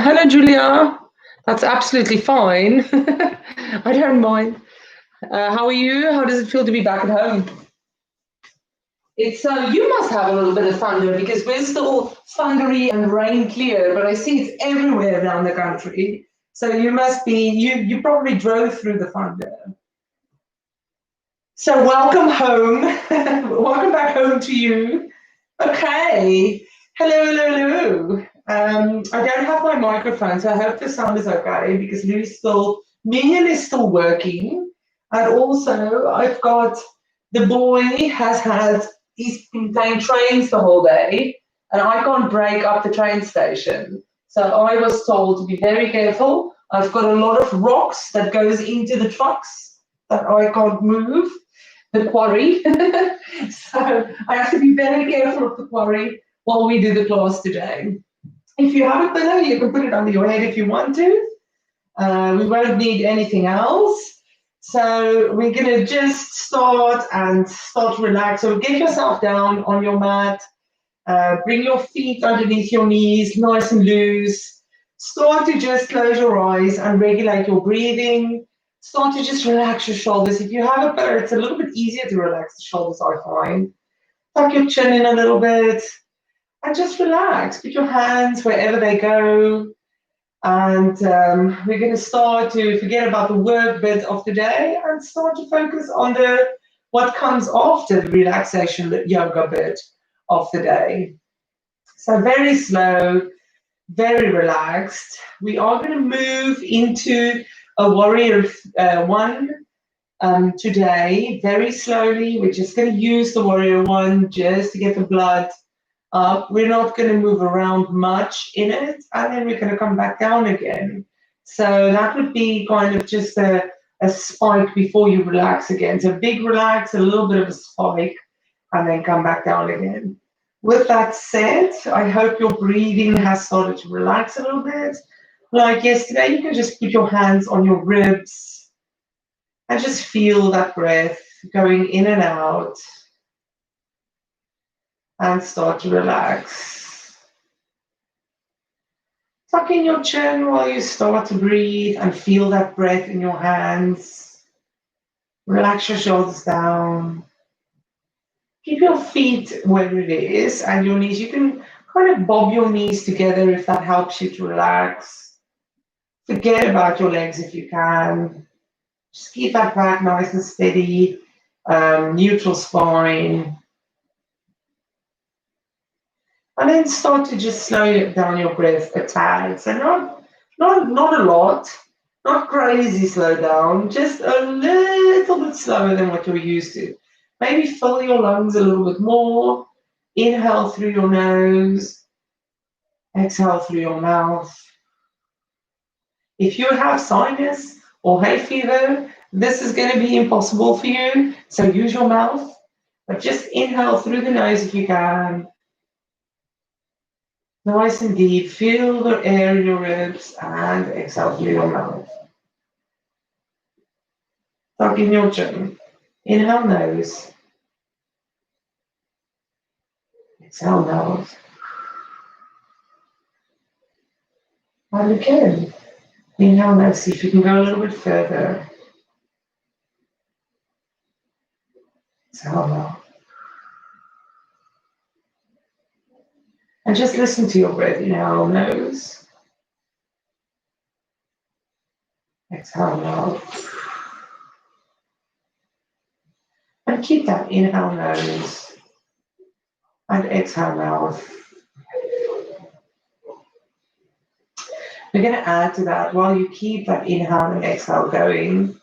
Hello, Julia. That's absolutely fine. I don't mind. How are you? How does it feel to be back at home? It's you must have a little bit of thunder because we're still thundery and rain clear, but I see it's everywhere around the country. So you must be you probably drove through the thunder. So welcome home. Welcome back home to you. Okay. Hello, hello, hello. I don't have my microphone, so I hope the sound is okay because Minion is still working. And also, I've got the boy he's been playing trains the whole day, and I can't break up the train station. So I was told to be very careful. I've got a lot of rocks that goes into the trucks that I can't move the quarry. So I have to be very careful of the quarry while we do the class today. If you have a pillow, you can put it under your head if you want to. We won't need anything else. So we're going to just start to relax. So get yourself down on your mat. Bring your feet underneath your knees, nice and loose. Start to just close your eyes and regulate your breathing. Start to just relax your shoulders. If you have a pillow, it's a little bit easier to relax the shoulders, I find. Tuck your chin in a little bit and just relax. Put your hands wherever they go. And we're going to start to forget about the work bit of the day and start to focus on what comes after the relaxation yoga bit of the day. So very slow, very relaxed. We are going to move into a warrior one today, very slowly. We're just going to use the warrior one just to get the blood up. We're not going to move around much in it, and then we're going to come back down again. So that would be kind of just a spike before you relax again. So big relax, a little bit of a spike, and then come back down again. With that said, I hope your breathing has started to relax a little bit. Like yesterday, you can just put your hands on your ribs and just feel that breath going in and out and start to relax. Tuck in your chin while you start to breathe and feel that breath in your hands. Relax your shoulders down. Keep your feet where it is and your knees. You can kind of bob your knees together if that helps you to relax. Forget about your legs if you can. Just keep that back nice and steady. Neutral spine. And then start to just slow down your breath a tad. So not a lot, not crazy slow down, just a little bit slower than what you're used to. Maybe fill your lungs a little bit more. Inhale through your nose. Exhale through your mouth. If you have sinus or hay fever, this is going to be impossible for you. So use your mouth, but just inhale through the nose if you can. Nice and deep. Feel the air in your ribs and exhale through your mouth. Tuck in your chin. Inhale nose. Exhale nose. And again, inhale nose. See if you can go a little bit further. Exhale nose. And just listen to your breath. Inhale nose. Exhale nose. And keep that inhale nose and exhale nose. We're going to add to that while you keep that inhale and exhale going.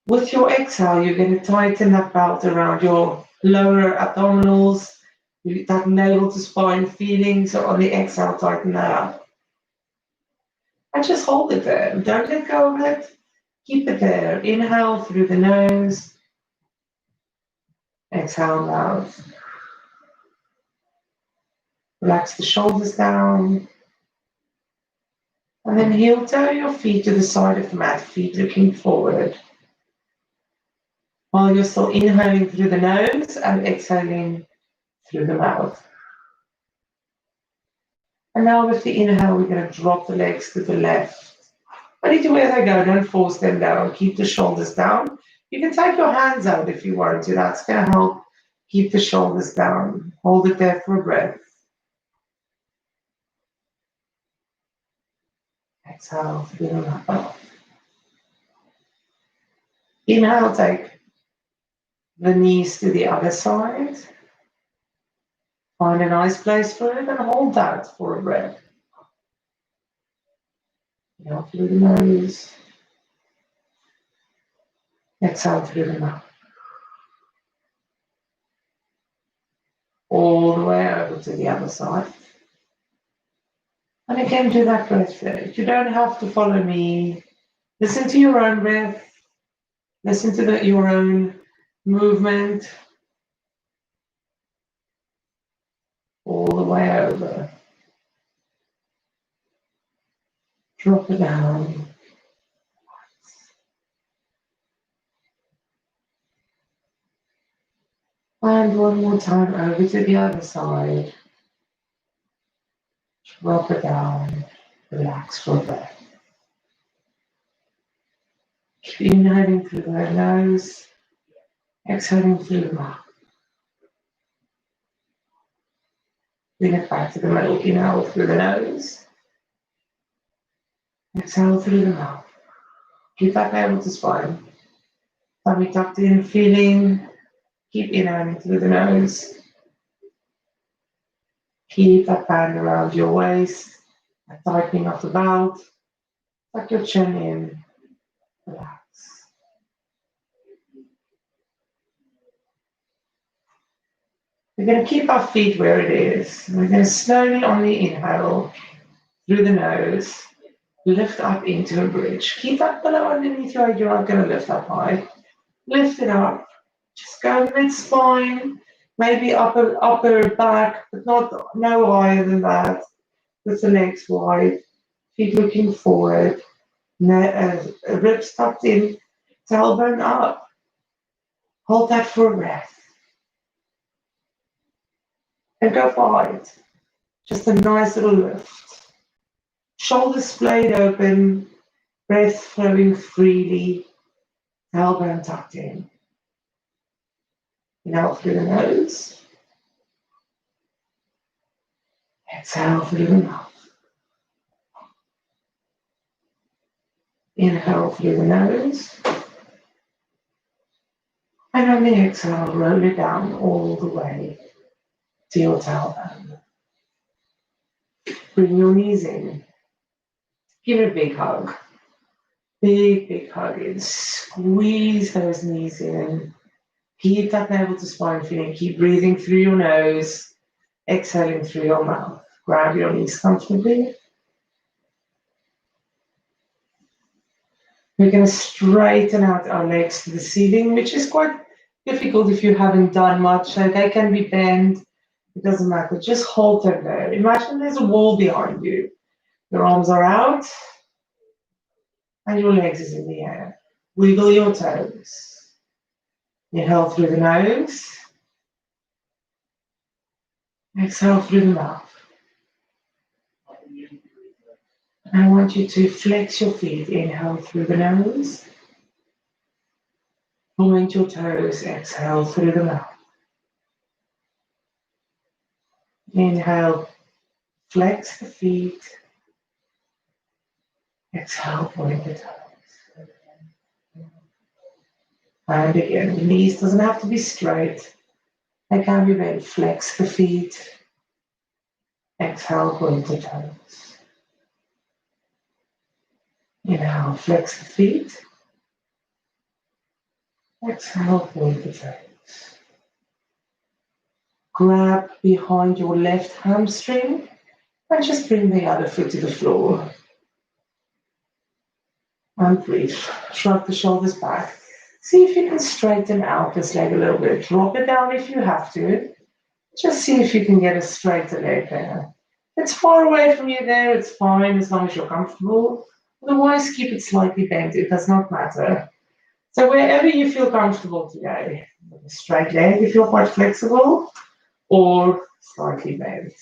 With your exhale, you're going to tighten that belt around your lower abdominals, that navel to spine feeling. So on the exhale, tighten that up. And just hold it there. Don't let go of it. Keep it there. Inhale through the nose. Exhale mouth. Relax the shoulders down. And then heel toe your feet to the side of the mat, feet looking forward. While you're still inhaling through the nose and exhaling through the mouth. And now with the inhale, we're going to drop the legs to the left. Ready to where they go, don't force them down. Keep the shoulders down. You can take your hands out if you want to. That's going to help keep the shoulders down. Hold it there for a breath. Exhale through the mouth. Inhale, take the knees to the other side. Find a nice place for it and hold that for a breath. Inhale through the nose. Exhale through the mouth. All the way over to the other side. And again, do that breath there. You don't have to follow me. Listen to your own breath. Listen to your own movement. All the way over. Drop it down. And one more time over to the other side. Drop it down. Relax for a breath. Keep inhaling through the nose. Exhaling through the mouth. Bring it back to the middle. Inhale through the nose. Exhale through the mouth. Keep that navel to spine. Tummy tucked in, feeling. Keep inhaling through the nose. Keep that band around your waist. A tightening of the belt. Tuck your chin in. Relax. We're going to keep our feet where it is. We're going to slowly on the inhale through the nose. Lift up into a bridge. Keep that pillow underneath your head. You're not going to lift up high. Lift it up. Just go mid-spine. Maybe upper back, but no higher than that. With the legs wide. Feet looking forward. Ribs tucked in. Tailbone up. Hold that for a breath. And go forward. Just a nice little lift. Shoulders splayed open. Breath flowing freely. Tailbone tucked in. Inhale through the nose. Exhale through the mouth. Inhale through the nose. And on the exhale, roll it down all the way to your tailbone. Bring your knees in. Give it a big hug. Big, big hug in. Squeeze those knees in. Keep that navel to spine feeling. Keep breathing through your nose. Exhaling through your mouth. Grab your knees comfortably. We're going to straighten out our legs to the ceiling, which is quite difficult if you haven't done much. So they can be bent. It doesn't matter. Just hold them there. Imagine there's a wall behind you. Your arms are out. And your legs is in the air. Wiggle your toes. Inhale through the nose. Exhale through the mouth. And I want you to flex your feet. Inhale through the nose. Point your toes. Exhale through the mouth. Inhale. Flex the feet. Exhale, point the toes. And again, the knees doesn't have to be straight. They can be bent. Flex the feet. Exhale, point the toes. Inhale, flex the feet. Exhale, point the toes. Grab behind your left hamstring and just bring the other foot to the floor. And breathe. Shrug the shoulders back. See if you can straighten out this leg a little bit. Drop it down if you have to. Just see if you can get a straighter leg there. If it's far away from you there, it's fine as long as you're comfortable. Otherwise, keep it slightly bent. It does not matter. So wherever you feel comfortable today, with a straight leg if you're quite flexible, or slightly bent.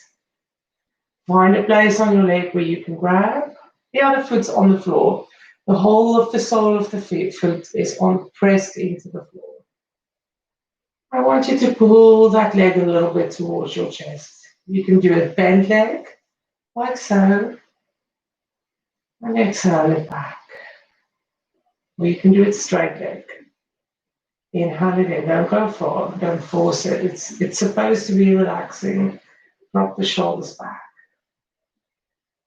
Find a place on your leg where you can grab. The other foot's on the floor. The whole of the sole of the foot is pressed into the floor. I want you to pull that leg a little bit towards your chest. You can do a bent leg, like so, and exhale it back. Or you can do it straight leg. Inhale it in, don't go far, don't force it. It's supposed to be relaxing. Drop the shoulders back.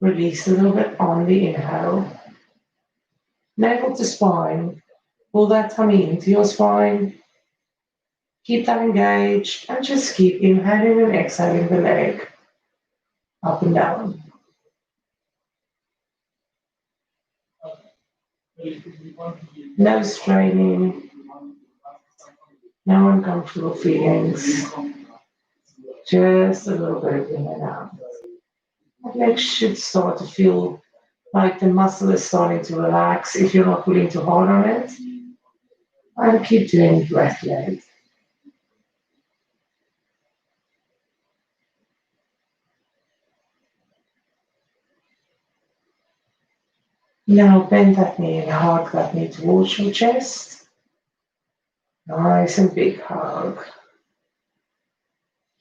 Release a little bit on the inhale. Navel to spine. Pull that tummy into your spine. Keep that engaged and just keep inhaling and exhaling the leg up and down. No straining, no uncomfortable feelings, just a little bit of in and out. The leg should start to feel like the muscle is starting to relax if you're not pulling too hard on it. And keep doing breath leg. Now bend that knee and hug that knee towards your chest. Nice and big hug.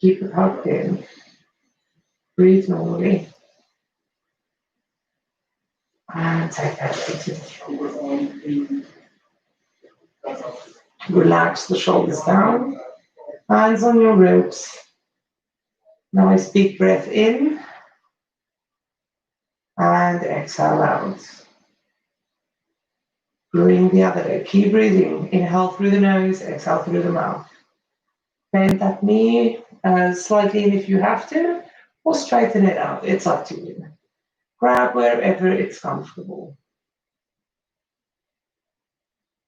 Keep it hugged in. Breathe normally. And take that into the floor. Relax the shoulders down. Hands on your ribs. Nice big breath in. And exhale out. Bring the other leg. Keep breathing. Inhale through the nose, exhale through the mouth. Bend that knee slightly in if you have to, or straighten it out. It's up to you. Grab wherever it's comfortable.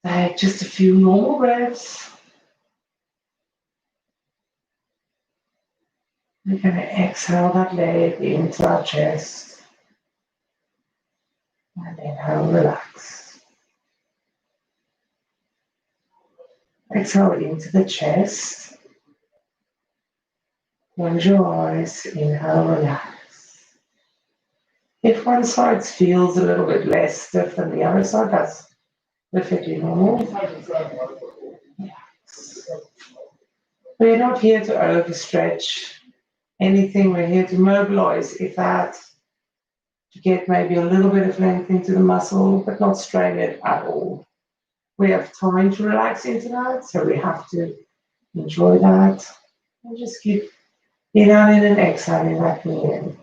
Take just a few normal breaths. We're going to exhale that leg into our chest. And inhale, relax. Exhale into the chest. Close your eyes, inhale, relax. If one side feels a little bit less stiff than the other side, that's perfectly normal. Relax. We're not here to overstretch anything. We're here to mobilize, if that, to get maybe a little bit of length into the muscle, but not strain it at all. We have time to relax into that, so we have to enjoy that. And just keep inhaling and exhaling that knee in.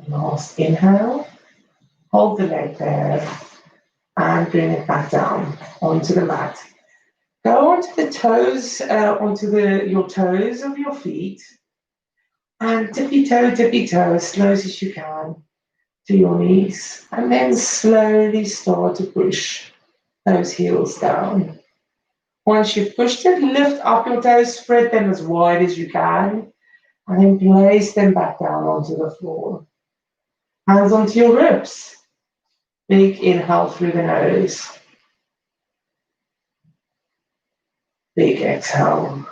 Last inhale, hold the leg there, and bring it back down onto the mat. Go onto the toes, your toes of your feet, and tippy toe, as slow as you can, to your knees, and then slowly start to push those heels down. Once you've pushed it, lift up your toes, spread them as wide as you can, and then place them back down onto the floor. Hands onto your ribs. Big inhale through the nose. Big exhale.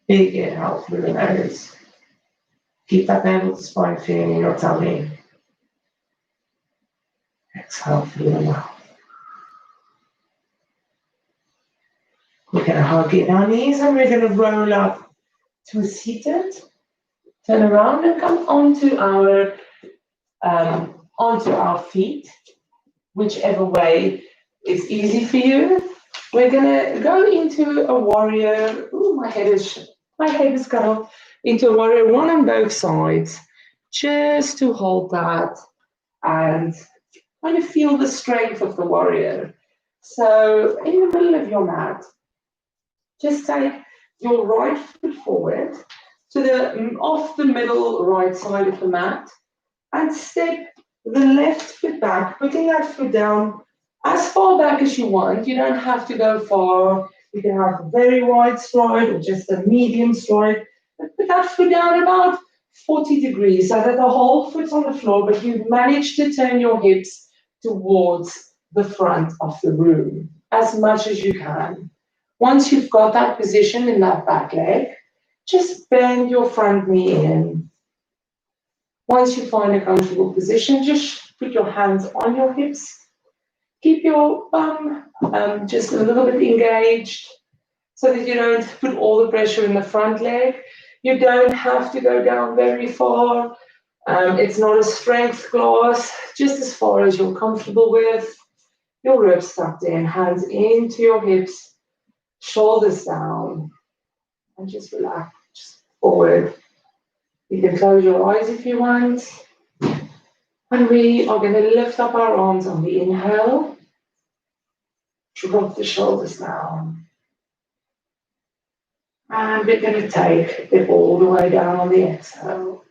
Big inhale through the nose. Keep that navel to spine feeling in your tummy. Exhale through the mouth. We're going to hug in our knees and we're going to roll up to a seated. Turn around and come onto our feet, whichever way is easy for you. We're going to go into a warrior. Ooh, my head is cut off. Into a warrior one on both sides, just to hold that and kind of feel the strength of the warrior. So in the middle of your mat, just take your right foot forward to off the middle right side of the mat and step the left foot back, putting that foot down as far back as you want. You don't have to go far. You can have a very wide stride or just a medium stride. But put that foot down about 40 degrees so that the whole foot's on the floor, but you've managed to turn your hips towards the front of the room. as much as you can. Once you've got that position in that back leg, just bend your front knee in. Once you find a comfortable position, just put your hands on your hips. Keep your bum just a little bit engaged so that you don't put all the pressure in the front leg. You don't have to go down very far. It's not a strength class, just as far as you're comfortable with. Your ribs tucked in, hands into your hips, shoulders down, and just relax forward. You can close your eyes if you want. And we are going to lift up our arms on the inhale. Drop the shoulders down. And we're going to take it all the way down on the exhale.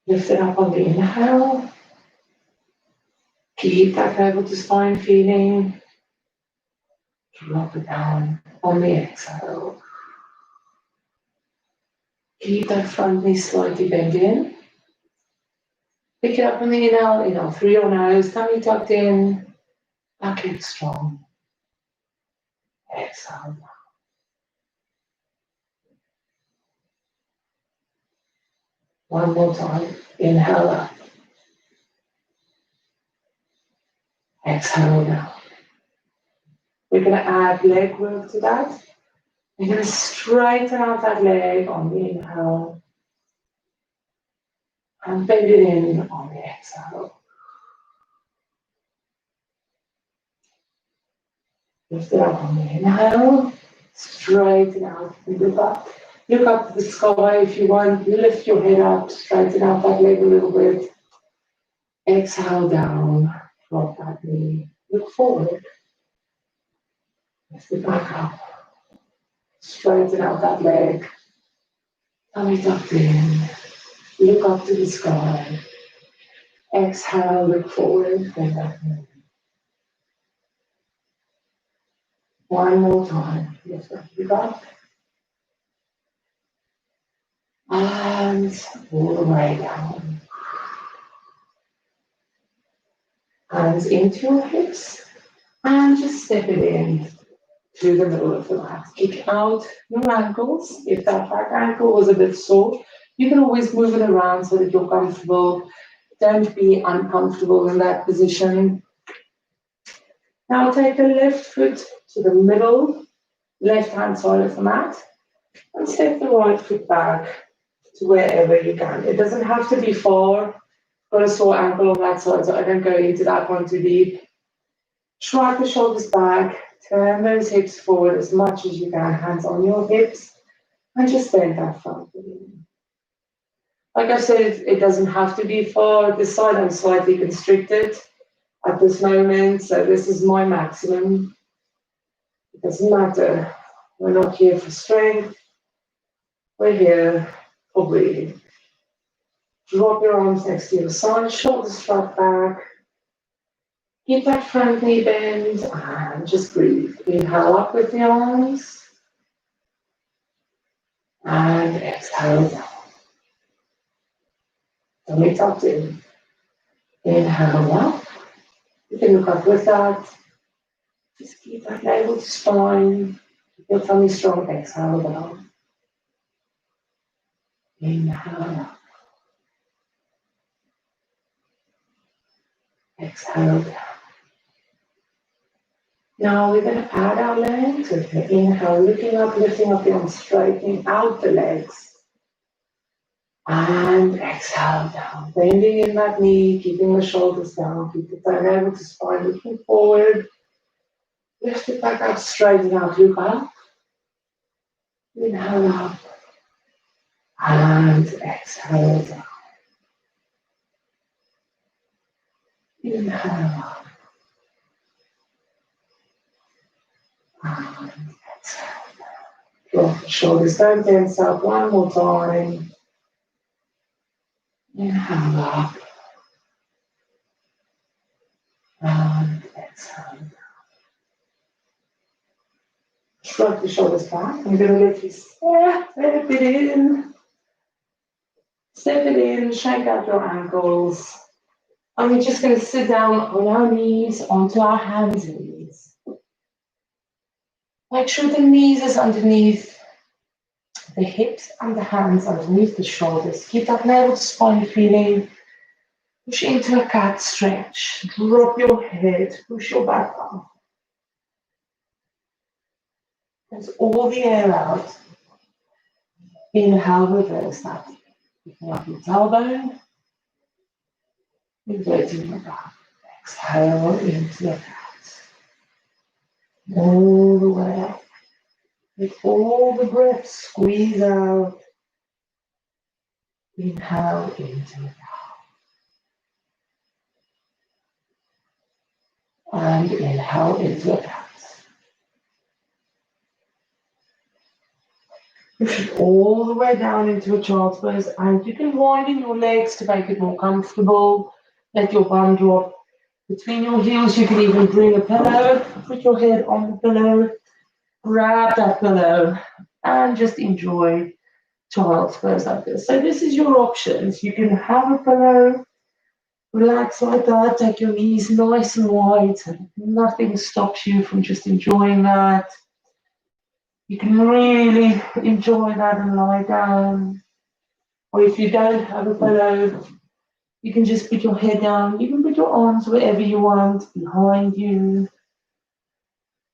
Lift it up on the inhale. Keep that level to spine feeling. Drop it down on the exhale. Keep that front knee slightly bent in. Pick it up on the inhale through your nose, tummy tucked in, back hip strong. Exhale. One more time. Inhale up. Exhale down. We're going to add leg work to that. We're going to straighten out that leg on the inhale. And bend it in on the exhale. Lift it up on the inhale. Straighten out and look up. Look up to the sky if you want. Lift your head up. Straighten out that leg a little bit. Exhale down. Drop that knee. Look forward. Lift it back up. Straighten out that leg. Tummy tucked in. Look up to the sky. Exhale, look forward. Bend that knee. One more time. Lift up your back. And all the way down. Hands into your hips. And just step it in to the middle of the mat. Kick out your ankles. If that back ankle was a bit sore, you can always move it around so that you're comfortable. Don't be uncomfortable in that position. Now take the left foot to the middle, left-hand side of the mat, and step the right foot back to wherever you can. It doesn't have to be far. Got a sore ankle on that side, so I don't go into that one too deep. Shrug the shoulders back, turn those hips forward as much as you can, hands on your hips, and just bend that front knee. Like I said, it doesn't have to be far. This side I'm slightly constricted at this moment, so this is my maximum. It doesn't matter. We're not here for strength. We're here for breathing. Drop your arms next to your side, shoulders struck back. Keep that front knee bend and just breathe. Inhale up with the arms. And exhale down. Tummy tucked in. Inhale up. You can look up with that. Just keep that navel to spine. Keep your tummy strong. Exhale down. Inhale up. Exhale down. Now we're going to add our legs. We're going to inhale, looking up, lifting up the arms, straightening out the legs. And exhale down. Bending in that knee, keeping the shoulders down. Keep the navel to spine, looking forward. Lift it back up, straighten out, look up. Inhale up. And exhale down. Inhale up. And exhale down. Drop the shoulders down, tense up one more time. Inhale up. And exhale down. Shrug the shoulders back. I'm going to let you step it in. Step it in, shake out your ankles. And we're just going to sit down on our knees onto our hands and knees. Make sure the knees is underneath the hips and the hands underneath the shoulders. Keep that navel to spine feeling. Push into a cat stretch. Drop your head. Push your back up. There's all the air out. Inhale, reverse that. Picking up your tailbone. Inverting your back. Exhale into the cat. All the way up. With all the breath, squeeze out. Inhale into the cat. And inhale into the cat. Push it all the way down into a child's pose, and you can widen your legs to make it more comfortable. Let your bum drop between your heels. You can even bring a pillow, put your head on the pillow, grab that pillow, and just enjoy child's pose like this. So this is your options. You can have a pillow, relax like that, take your knees nice and wide, and nothing stops you from just enjoying that. You can really enjoy that and lie down. Or if you don't have a pillow, you can just put your head down. You can put your arms wherever you want, behind you,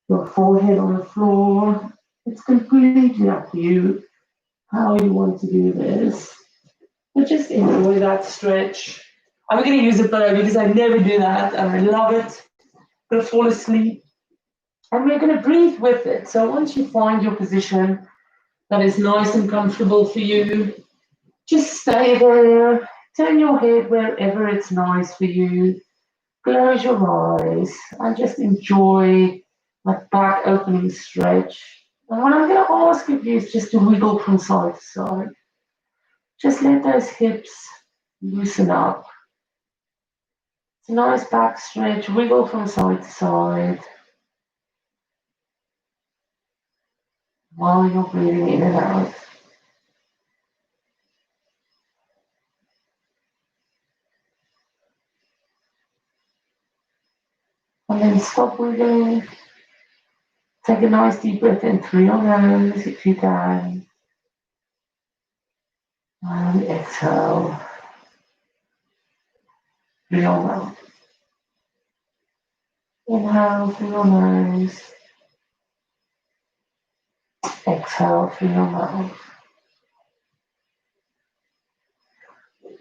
your forehead on the floor. It's completely up to you how you want to do this. But just enjoy that stretch. I'm going to use a pillow because I never do that and I love it. I'm going to fall asleep. And we're going to breathe with it. So once you find your position that is nice and comfortable for you, just stay there. Turn your head wherever it's nice for you. Close your eyes and just enjoy that back opening stretch. And what I'm going to ask of you is just to wiggle from side to side. Just let those hips loosen up. It's a nice back stretch. Wiggle from side to side while you're breathing in and out. And then stop wiggling. Take a nice deep breath in through your nose if you can. And exhale through your mouth. Inhale through your nose. Exhale through your mouth.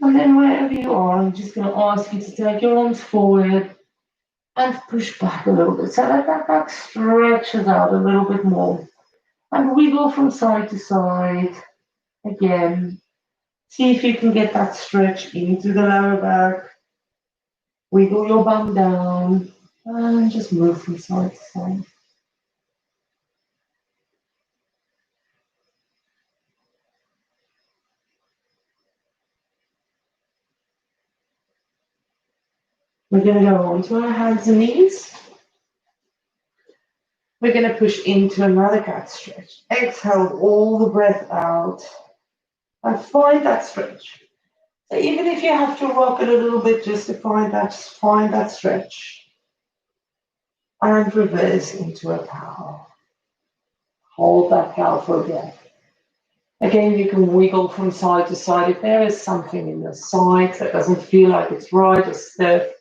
And then wherever you are, I'm just going to ask you to take your arms forward and push back a little bit so that that back stretches out a little bit more. And wiggle from side to side. Again, see if you can get that stretch into the lower back. Wiggle your bum down and just move from side to side. We're going to go onto our hands and knees. We're going to push into another cat stretch. Exhale all the breath out and find that stretch. So even if you have to rock it a little bit just to find that stretch. And reverse into a cow. Hold that cow for a breath. Again, you can wiggle from side to side. If there is something in the side that doesn't feel like it's right or stiff,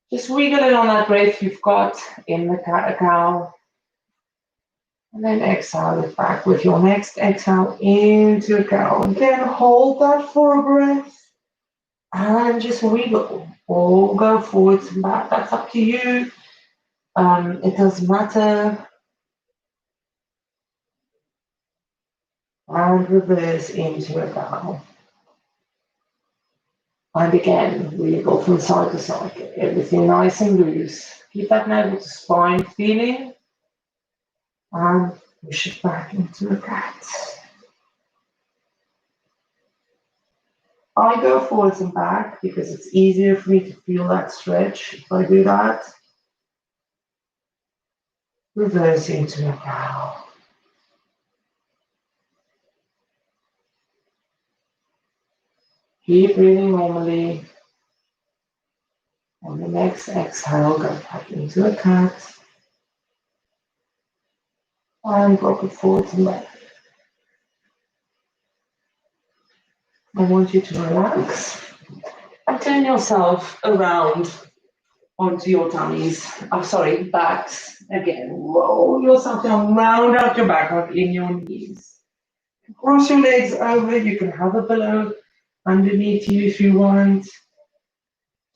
just wiggle it on that breath you've got in the cow. And then exhale it back with your next exhale into a cow. Again, hold that for a breath. And just wiggle or go forwards and back. That's up to you. It doesn't matter. And reverse into a cow. And again, wiggle from side to side. Get everything nice and loose. Keep that navel to spine feeling. And push it back into a cat. I go forwards and back because it's easier for me to feel that stretch if I do that. Reverse into a cow. Keep breathing normally. On the next exhale, go back into a cat. And rock it forward and back. I want you to relax and turn yourself around onto your tummies. Backs. Again, roll yourself down, round out your back, up in your knees. Cross your legs over. You can have a pillow underneath you if you want.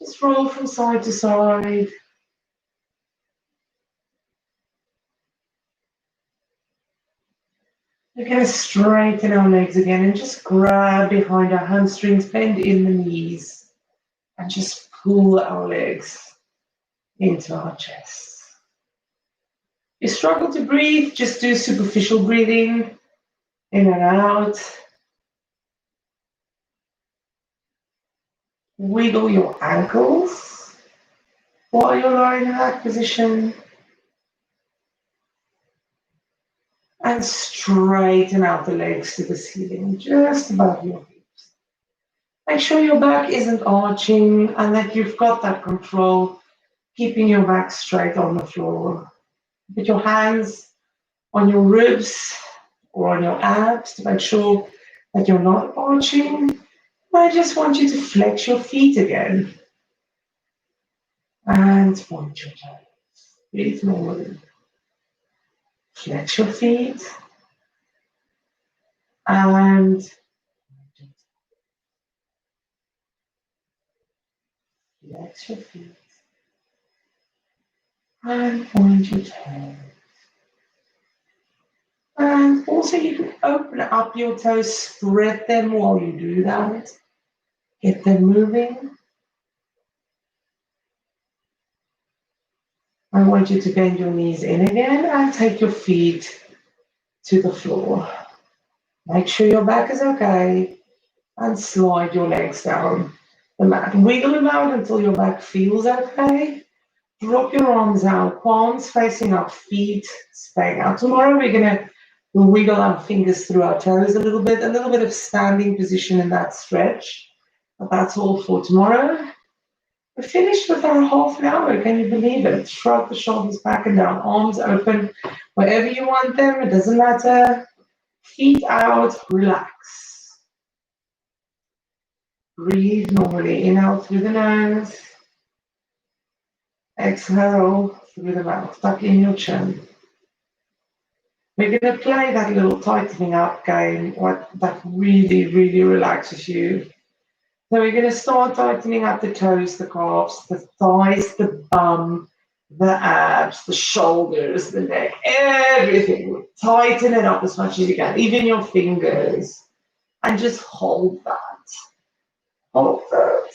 Just roll from side to side. We're going to straighten our legs again and just grab behind our hamstrings, bend in the knees, and just pull our legs into our chest. If you struggle to breathe, just do superficial breathing, in and out. Wiggle your ankles while you're lying in that position. And straighten out the legs to the ceiling, just above your hips. Make sure your back isn't arching and that you've got that control, keeping your back straight on the floor. Put your hands on your ribs or on your abs to make sure that you're not arching. I just want you to flex your feet again. And point your toes. Breathe normally. Flex your feet. And flex your feet. And point your toes. And also you can open up your toes, spread them while you do that. Get them moving. I want you to bend your knees in again and take your feet to the floor. Make sure your back is okay and slide your legs down the mat. Wiggle them out until your back feels okay. Drop your arms out, palms facing up, feet staying out. Tomorrow we're going to wiggle our fingers through our toes a little bit of standing position in that stretch. But that's all for tomorrow. We're finished with our half an hour, can you believe it? Shrug the shoulders back and down, arms open, wherever you want them, it doesn't matter. Feet out, relax. Breathe normally, inhale through the nose. Exhale through the mouth, tuck in your chin. We're going to play that little tightening up game, that really, really relaxes you. So we're going to start tightening up the toes, the calves, the thighs, the bum, the abs, the shoulders, the neck, everything. Tighten it up as much as you can, even your fingers. And just hold that. Hold that.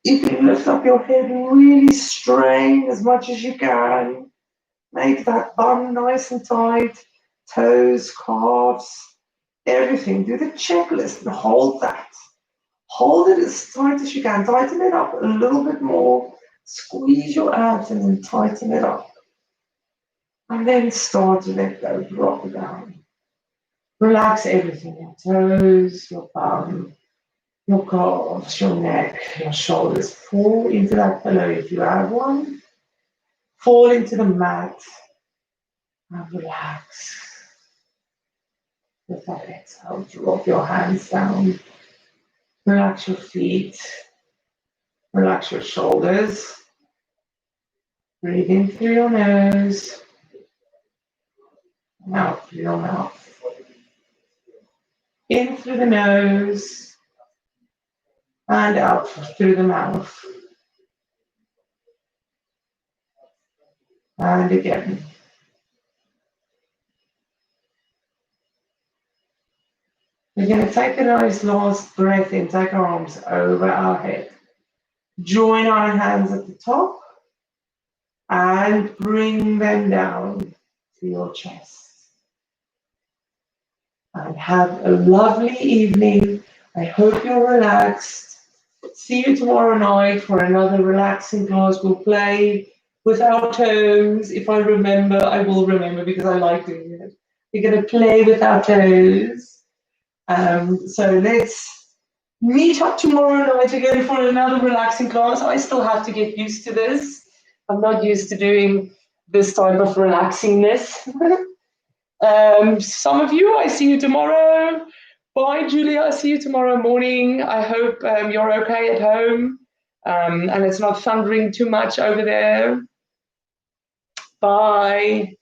You can lift up your head, really strain as much as you can. Make that bum nice and tight. Toes, calves, everything. Do the checklist and hold that. Hold it as tight as you can. Tighten it up a little bit more. Squeeze your abs and then tighten it up. And then start to let go. Drop it down. Relax everything. Your toes, your bum, your calves, your neck, your shoulders. Fall into that pillow if you have one. Fall into the mat. And relax. With that exhale, drop your hands down. Relax your feet. Relax your shoulders. Breathe in through your nose. And out through your mouth. In through the nose. And out through the mouth. And again. We're going to take a nice last breath in. Take our arms over our head. Join our hands at the top. And bring them down to your chest. And have a lovely evening. I hope you're relaxed. See you tomorrow night for another relaxing class. We'll play with our toes. If I remember, I will remember because I like doing it. We're going to play with our toes. So let's meet up tomorrow night again for another relaxing class. I still have to get used to this. I'm not used to doing this type of relaxingness. Some of you, I see you tomorrow. Bye, Julia. I see you tomorrow morning. I hope you're okay at home and it's not thundering too much over there. Bye.